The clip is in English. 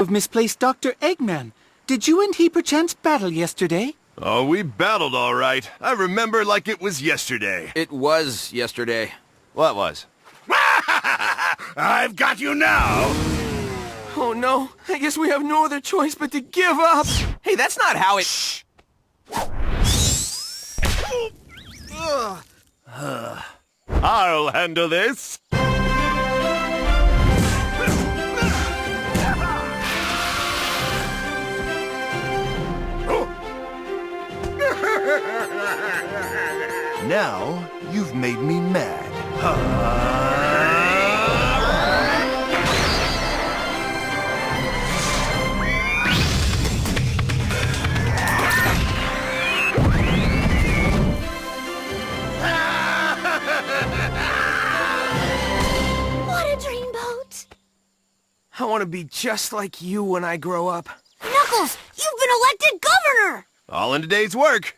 of misplaced Dr. Eggman. Did you and he perchance battle yesterday? Oh, we battled all right. I remember like it was yesterday. It was yesterday. What was? I've got you now! Oh no, I guess we have no other choice but to give up. Hey, that's not how it... Shh. I'll handle this. Now, you've made me mad. What a dreamboat! I want to be just like you when I grow up. Knuckles, you've been elected governor! All in a day's work.